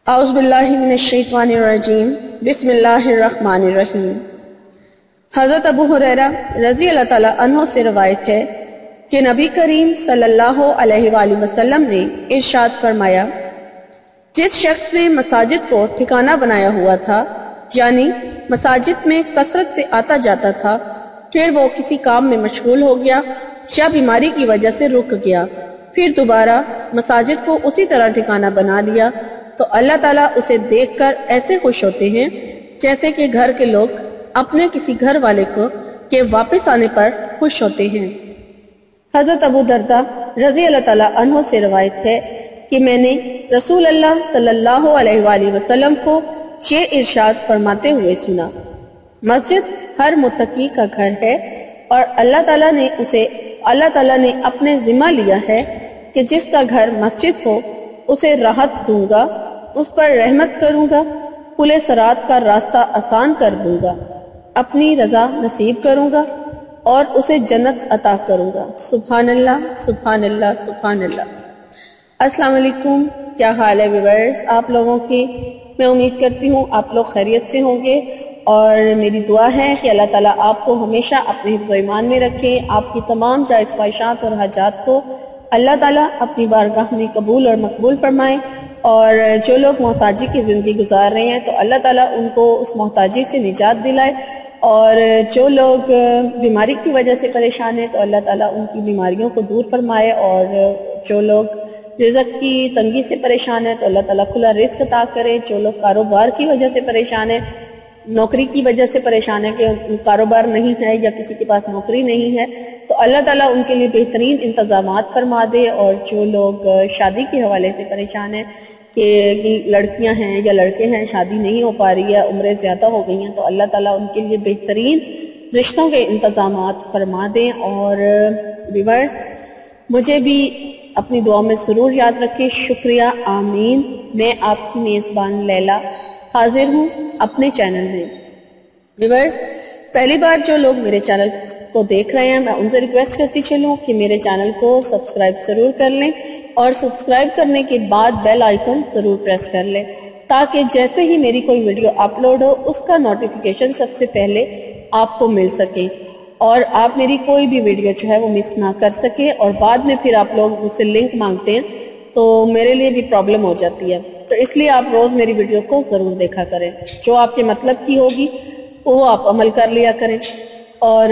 اعوذ باللہ من الشیطان الرجیم بسم اللہ الرحمن الرحیم۔ حضرت ابو ہریرہ رضی اللہ تعالیٰ عنہ سے روایت ہے کہ نبی کریم صلی اللہ علیہ وآلہ وسلم نے ارشاد فرمایا، جس شخص نے مساجد کو ٹھکانہ بنایا ہوا تھا، یعنی مساجد میں کثرت سے آتا جاتا تھا، پھر وہ کسی کام میں مشغول ہو گیا یا بیماری کی وجہ سے رک گیا، پھر دوبارہ مساجد کو اسی طرح ٹھکانہ بنا لیا، تو اللہ تعالیٰ اسے دیکھ کر ایسے خوش ہوتے ہیں جیسے کہ گھر کے لوگ اپنے کسی گھر والے کو کے واپس آنے پر خوش ہوتے ہیں۔ حضرت ابو درداء رضی اللہ تعالیٰ عنہ سے روایت ہے کہ میں نے رسول اللہ صلی اللہ علیہ وآلہ وسلم کو یہ ارشاد فرماتے ہوئے سنا، مسجد ہر متقی کا گھر ہے اور اللہ تعالیٰ نے اپنے ذمہ لیا ہے کہ جس کا گھر مسجد ہو اسے راحت دوں گا، اس پر رحمت کروں گا، پل صراط کا راستہ آسان کر دوں گا، اپنی رضا نصیب کروں گا اور اسے جنت عطا کروں گا۔ سبحان اللہ، سبحان اللہ، سبحان اللہ۔ السلام علیکم، کیا حال ہے ویورز آپ لوگوں کی؟ میں امید کرتی ہوں آپ لوگ خیریت سے ہوں گے، اور میری دعا ہے کہ اللہ تعالیٰ آپ کو ہمیشہ اپنے حفظ و ایمان میں رکھے، آپ کی تمام جائز خواہشات اور حاجات کو اللہ تعالیٰ اپنی بارگاہ میں قبول اور مقبول فرمائے، اور جو لوگ محتاجی کی زندگی گزار رہے ہیں تو اللہ تعالیٰ ان کو اس محتاجی سے نجات دلائے، اور جو لوگ بیماری کی وجہ سے پریشان ہیں تو اللہ تعالیٰ ان کی بیماریوں کو دور فرمائے، اور جو لوگ رزق کی تنگی سے پریشان ہیں تو اللہ تعالیٰ کھلا رزق عطا کرے، جو لوگ کاروبار کی وجہ سے پریشان ہیں، نوکری کی وجہ سے پریشان ہے کہ کاروبار نہیں ہے یا کسی کے پاس نوکری نہیں ہے، تو اللہ تعالیٰ ان کے لیے بہترین انتظامات فرما دے، اور جو لوگ شادی کے حوالے سے پریشان ہیں کہ لڑکیاں ہیں یا لڑکے ہیں، شادی نہیں ہو پا رہی ہے، عمریں زیادہ ہو گئی ہیں، تو اللہ تعالیٰ ان کے لیے بہترین رشتوں کے انتظامات فرما دیں۔ اور ویورز مجھے بھی اپنی دعا میں ضرور یاد رکھیں، شکریہ، آمین۔ میں آپ کی میزبان لیلا حاضر ہوں اپنے چینل میں۔ ویورز پہلی بار جو لوگ میرے چینل کو دیکھ رہے ہیں، میں ان سے ریکویسٹ کرتی چلوں کہ میرے چینل کو سبسکرائب ضرور کر لیں، اور سبسکرائب کرنے کے بعد بیل آئیکن ضرور پریس کر لیں، تاکہ جیسے ہی میری کوئی ویڈیو اپلوڈ ہو اس کا نوٹیفیکیشن سب سے پہلے آپ کو مل سکے، اور آپ میری کوئی بھی ویڈیو جو ہے وہ مس نہ کر سکے۔ اور بعد میں پھر آپ لوگ مجھ سے لنک مانگتے ہیں تو میرے لیے بھی پرابلم ہو جاتی ہے، تو اس لیے آپ روز میری ویڈیو کو ضرور دیکھا کریں، جو آپ کے مطلب کی ہوگی وہ آپ عمل کر لیا کریں۔ اور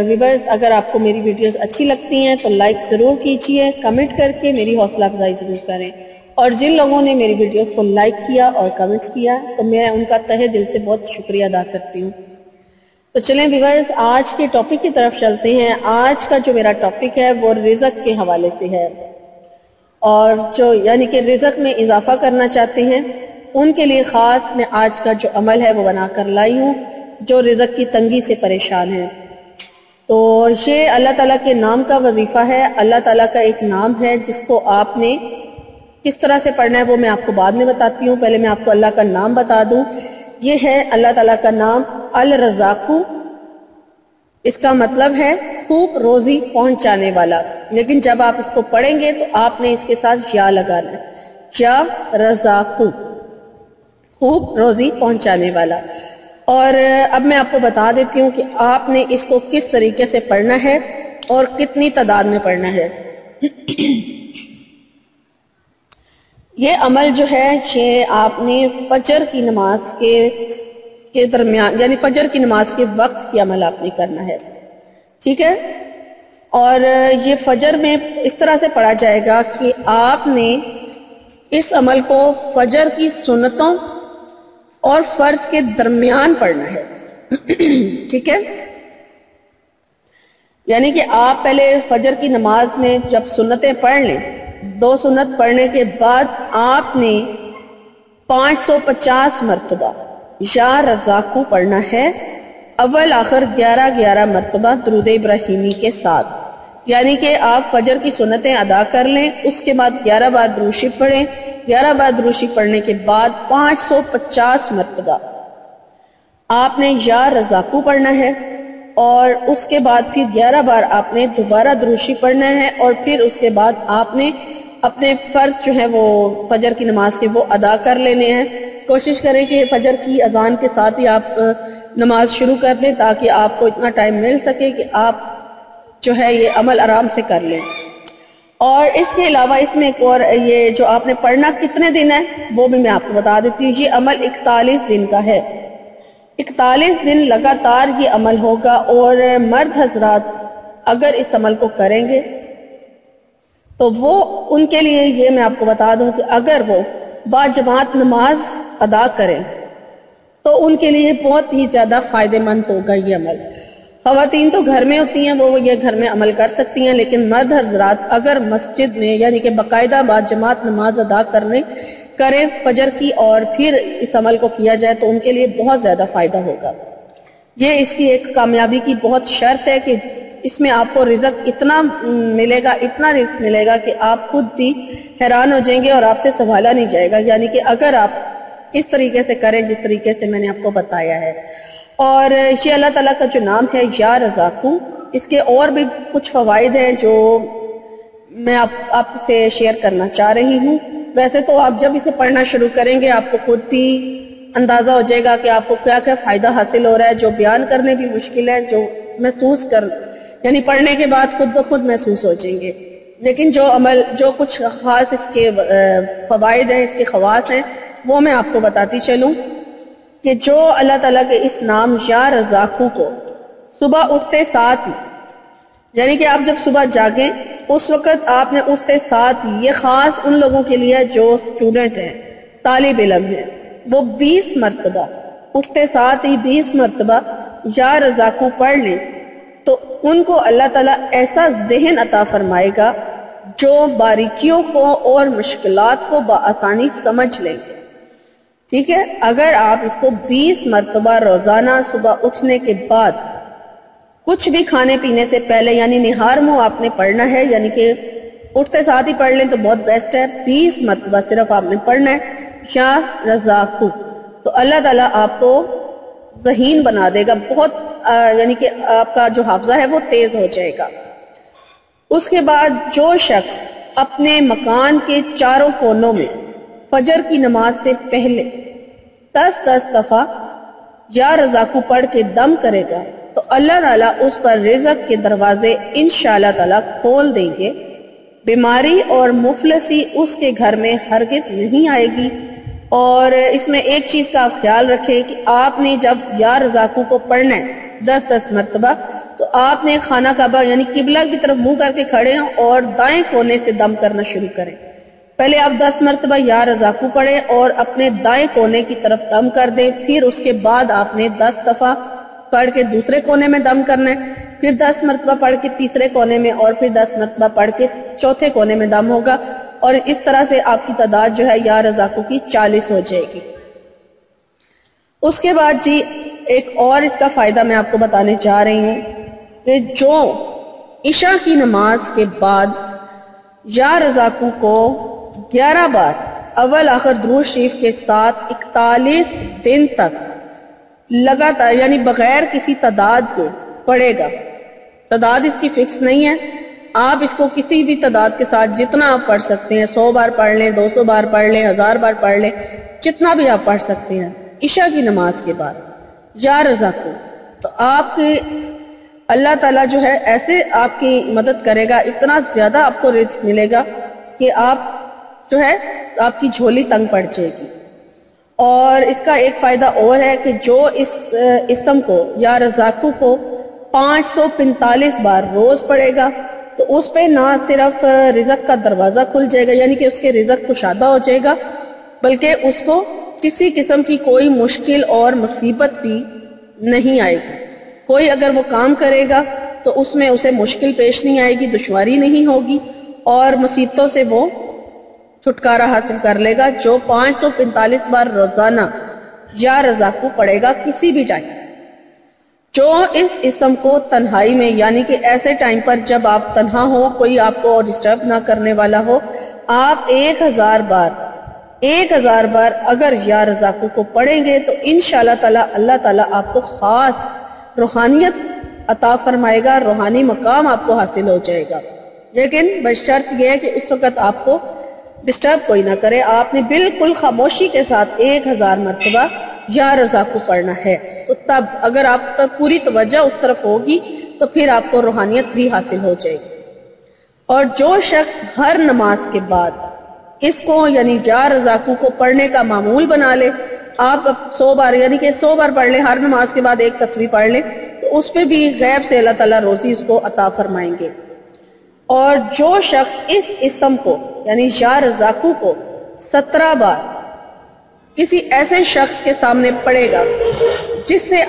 ویورز اگر آپ کو میری ویڈیوز اچھی لگتی ہیں تو لائک ضرور کیجئے، کمنٹ کر کے میری حوصلہ افزائی ضرور کریں، اور جن لوگوں نے میری ویڈیوز کو لائک کیا اور کمنٹس کیا تو میں ان کا تہہ دل سے بہت شکریہ ادا کرتی ہوں۔ تو چلیں ویورز آج کے ٹاپک کی طرف چلتے ہیں۔ آج کا جو میرا ٹاپک ہے وہ رزق کے حوالے سے ہے، اور جو یعنی کہ رزق میں اضافہ کرنا چاہتے ہیں ان کے لیے خاص میں آج کا جو عمل ہے وہ بنا کر لائی ہوں، جو رزق کی تنگی سے پریشان ہیں۔ تو یہ اللہ تعالیٰ کے نام کا وظیفہ ہے، اللہ تعالیٰ کا ایک نام ہے جس کو آپ نے کس طرح سے پڑھنا ہے وہ میں آپ کو بعد میں بتاتی ہوں، پہلے میں آپ کو اللہ کا نام بتا دوں۔ یہ ہے اللہ تعالیٰ کا نام الرزاق، اس کا مطلب ہے خوب روزی پہنچانے والا، لیکن جب آپ اس کو پڑھیں گے تو آپ نے اس کے ساتھ یا لگانا ہے، یا رزاق، خوب روزی پہنچانے والا۔ اور اب میں آپ کو بتا دیتی ہوں کہ آپ نے اس کو کس طریقے سے پڑھنا ہے اور کتنی تعداد میں پڑھنا ہے۔ یہ عمل جو ہے یہ آپ نے فجر کی نماز کے درمیان، یعنی فجر کی نماز کے وقت یہ عمل آپ نے کرنا ہے، ٹھیک ہے؟ اور یہ فجر میں اس طرح سے پڑھا جائے گا کہ آپ نے اس عمل کو فجر کی سنتوں اور فرض کے درمیان پڑھنا ہے، ٹھیک ہے؟ یعنی کہ آپ پہلے فجر کی نماز میں جب سنتیں پڑھ لیں، 2 سنت پڑھنے کے بعد آپ نے 550 مرتبہ یا رزاقو پڑھنا ہے، اول آخر 11 مرتبہ درود ابراہیمی کے ساتھ، یعنی کہ آپ فجر کی سنتیں ادا کر لیں، اس کے بعد 11 بار درود شریف پڑھیں، 11 بار درود شریف پڑھنے کے بعد 550 مرتبہ آپ نے یا رزاقو پڑھنا ہے، اور اس کے بعد پھر 11 بار آپ نے دوبارہ درود شریف پڑھنا ہے، اور پھر اس کے بعد آپ نے اپنے فرض جو ہیں وہ فجر کی نماز کے وہ ادا کر لینے ہیں. کوشش کریں کہ فجر کی اذان کے ساتھ ہی آپ نماز شروع کر دیں تاکہ آپ کو اتنا ٹائم مل سکے کہ آپ جو ہے یہ عمل آرام سے کر لیں. اور اس کے علاوہ اس میں ایک اور یہ جو آپ نے پڑھنا کتنے دن ہے وہ بھی میں آپ کو بتا دیتی ہوں. یہ عمل 41 دن کا ہے. 41 دن لگاتار یہ عمل ہوگا. اور مرد حضرات اگر اس عمل کو کریں گے تو وہ ان کے لیے یہ میں آپ کو بتا دوں کہ اگر وہ با جماعت نماز ادا کریں تو ان کے لیے بہت ہی زیادہ فائدہ مند ہوگا یہ عمل. خواتین تو گھر میں ہوتی ہیں، وہ یہ گھر میں عمل کر سکتی ہیں، لیکن مرد حضرات اگر مسجد میں یعنی کہ باقاعدہ با جماعت نماز ادا کریں فجر کی اور پھر اس عمل کو کیا جائے تو ان کے لیے بہت زیادہ فائدہ ہوگا. یہ اس کی ایک کامیابی کی بہت شرط ہے کہ اس میں آپ کو رزق اتنا ملے گا، اتنا رزق ملے گا کہ آپ خود بھی حیران ہو جائیں گے اور آپ سے سنبھالا نہیں جائے گا. یعنی کہ اگر آپ اس طریقے سے کریں جس طریقے سے میں نے آپ کو بتایا ہے. اور یہ اللہ تعالیٰ کا جو نام ہے یا رزاقو، اس کے اور بھی کچھ فوائد ہیں جو میں آپ سے شیئر کرنا چاہ رہی ہوں. ویسے تو آپ جب اسے پڑھنا شروع کریں گے آپ کو خود بھی اندازہ ہو جائے گا کہ آپ کو کیا کیا فائدہ حاصل ہو رہا ہے، جو بیان کرنے بھی مشکل ہے، جو یعنی پڑھنے کے بعد خود بخود محسوس ہو جائیں گے. لیکن جو کچھ خاص اس کے فوائد ہیں، اس کے خواص ہیں، وہ میں آپ کو بتاتی چلوں کہ جو اللہ تعالیٰ کے اس نام یا رزاقو کو صبح اٹھتے ساتھ ہی، یعنی کہ آپ جب صبح جاگیں اس وقت آپ نے اٹھتے ساتھ ہی، یہ خاص ان لوگوں کے لیے جو اسٹوڈنٹ ہیں، طالب علم ہیں، وہ 20 مرتبہ اٹھتے ساتھ ہی 20 مرتبہ یا رزاقو پڑھ لیں تو ان کو اللہ تعالیٰ ایسا ذہن عطا فرمائے گا جو باریکیوں کو اور مشکلات کو بآسانی سمجھ لیں گے. ٹھیک ہے، اگر آپ اس کو 20 مرتبہ روزانہ صبح اٹھنے کے بعد کچھ بھی کھانے پینے سے پہلے یعنی نہار منہ آپ نے پڑھنا ہے، یعنی کہ اٹھتے ساتھ ہی پڑھ لیں تو بہت بیسٹ ہے. 20 مرتبہ صرف آپ نے پڑھنا ہے یا رزاقو، تو اللہ تعالیٰ آپ کو ذہین بنا دے گا، بہت یعنی کہ آپ کا جو حافظہ ہے وہ تیز ہو جائے گا. اس کے بعد جو شخص اپنے مکان کے چاروں کونوں میں فجر کی نماز سے پہلے 10 دفعہ یا رزاقو پڑھ کے دم کرے گا تو اللہ تعالیٰ اس پر رزق کے دروازے انشاءاللہ تعالیٰ کھول دیں گے. بیماری اور مفلسی اس کے گھر میں ہرگز نہیں آئے گی. اور اس میں ایک چیز کا آپ خیال رکھیں کہ آپ نے جب یا رزاقو کو پڑھنا ہے 10 مرتبہ تو آپ نے خانہ کعبہ یعنی قبلہ کی طرف منہ کر کے کھڑے ہیں اور دائیں کونے سے دم کرنا شروع کریں. پہلے آپ 10 مرتبہ یا رزاقو پڑھیں اور اپنے دائیں کونے کی طرف دم کر دیں. پھر اس کے بعد آپ نے 10 دفعہ پڑھ کے دوسرے کونے میں دم کرنا ہے، پھر 10 مرتبہ پڑھ کے تیسرے کونے میں، اور پھر 10 مرتبہ پڑھ کے چوتھے کونے میں دم ہوگا. اور اس طرح سے آپ کی تعداد جو ہے یا رزاقو کی 40 ہو جائے گی. اس کے بعد جی ایک اور اس کا فائدہ میں آپ کو بتانے جا رہی ہوں کہ جو عشاء کی نماز کے بعد یا رزاقو کو 11 بار اول آخر درود شریف کے ساتھ 41 دن تک لگاتار یعنی بغیر کسی تعداد کے پڑھے گا. تعداد اس کی فکس نہیں ہے، آپ اس کو کسی بھی تعداد کے ساتھ جتنا آپ پڑھ سکتے ہیں، 100 بار پڑھ لیں، 200 بار پڑھ لیں، 1000 بار پڑھ لیں، جتنا بھی آپ پڑھ سکتے ہیں عشاء کی نماز کے بعد یا رزاقو، تو آپ کے اللہ تعالیٰ جو ہے ایسے آپ کی مدد کرے گا، اتنا زیادہ آپ کو رزق ملے گا کہ آپ جو ہے آپ کی جھولی تنگ پڑ جائے گی. اور اس کا ایک فائدہ اور ہے کہ جو اس اسم کو یا رزاقو کو 545 بار روز پڑھے گا تو اس پہ نہ صرف رزق کا دروازہ کھل جائے گا یعنی کہ اس کے رزق کشادہ ہو جائے گا، بلکہ اس کو کسی قسم کی کوئی مشکل اور مصیبت بھی نہیں آئے گی. کوئی اگر وہ کام کرے گا تو اس میں اسے مشکل پیش نہیں آئے گی، دشواری نہیں ہوگی اور مصیبتوں سے وہ چھٹکارا حاصل کر لے گا جو 545 بار روزانہ یا رزاقو پڑھے گا کسی بھی ٹائم. جو اس اسم کو تنہائی میں یعنی کہ ایسے ٹائم پر جب آپ تنہا ہو، کوئی آپ کو ڈسٹرب نہ کرنے والا ہو، آپ 1000 بار اگر یا رزاقو کو پڑھیں گے تو انشاءاللہ تعالی اللہ تعالیٰ آپ کو خاص روحانیت عطا فرمائے گا، روحانی مقام آپ کو حاصل ہو جائے گا. لیکن بشرط یہ ہے کہ اس وقت آپ کو ڈسٹرب کوئی نہ کرے. آپ نے بالکل خاموشی کے ساتھ 1000 مرتبہ یا رضا کو پڑھنا ہے. تو تب اگر آپ تک پوری توجہ اس طرف ہوگی تو پھر آپ کو روحانیت بھی حاصل ہو جائے گی. اور جو شخص ہر نماز کے بعد اس کو یعنی یا رزاقو کو پڑھنے کا معمول بنا لے, آپ 100 بار یعنی کہ 100 بار پڑھ لیں, ہر نماز کے بعد ایک تسبیح پڑھ لیں, تو اس پہ بھی غیب سے اللہ تعالیٰ روزی اس کو عطا فرمائیں گے. اور جو شخص اس اسم کو یعنی یا رزاقو کو 17 بار کسی ایسے شخص کے سامنے پڑھے گا جس سے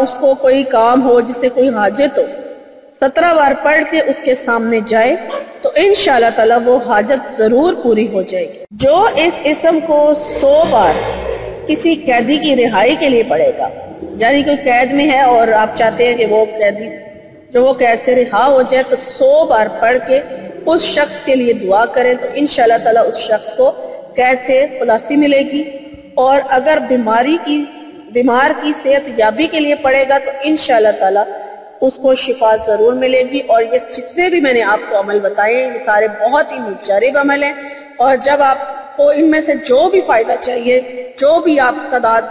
اس کو کوئی کام ہو, جس سے کوئی حاجت ہو, 17 بار پڑھ کے اس کے سامنے جائے تو انشاءاللہ تعالی وہ حاجت ضرور پوری ہو جائے گی. جو اس اسم کو 100 بار کسی قیدی کی رہائی کے لیے پڑھے گا, یعنی کوئی قید میں ہے اور آپ چاہتے ہیں کہ وہ قیدی جو وہ قید سے رہا ہو جائے, تو 100 بار پڑھ کے اس شخص کے لیے دعا کریں تو انشاءاللہ تعالی اس شخص کو قید سے خلاصی ملے گی. اور اگر بیمار کی صحت یابی کے لیے پڑھے گا تو انشاءاللہ تعالی اس کو شفا ضرور ملے گی. اور یہ جتنے بھی میں نے آپ کو عمل بتائے ہیں یہ سارے بہت ہی مجرب عمل ہیں, اور جب آپ کو ان میں سے جو بھی فائدہ چاہیے, جو بھی آپ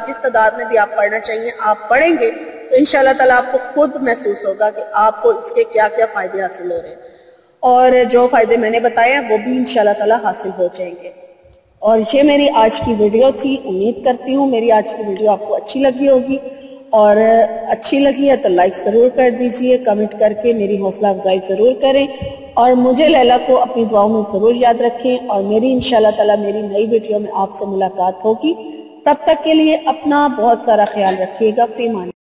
جس تعداد میں بھی آپ پڑھنا چاہیے آپ پڑھیں گے تو انشاءاللہ تعالی آپ کو خود محسوس ہوگا کہ آپ کو اس کے کیا کیا فائدے حاصل ہو رہے ہیں, اور جو فائدے میں نے بتائے ہیں وہ بھی انشاءاللہ تعالی حاصل ہو جائیں گے. اور یہ میری آج کی ویڈیو تھی. امید کرتی ہوں میری آج کی ویڈیو آپ کو اچھی لگی ہوگی, اور اچھی لگی ہے تو لائک ضرور کر دیجئے, کمنٹ کر کے میری حوصلہ افزائی ضرور کریں, اور مجھے لیلا کو اپنی دعاؤں میں ضرور یاد رکھیں. اور میری انشاءاللہ تعالی میری نئی ویڈیو میں آپ سے ملاقات ہوگی. تب تک کے لیے اپنا بہت سارا خیال رکھیے گا. فی امان اللہ.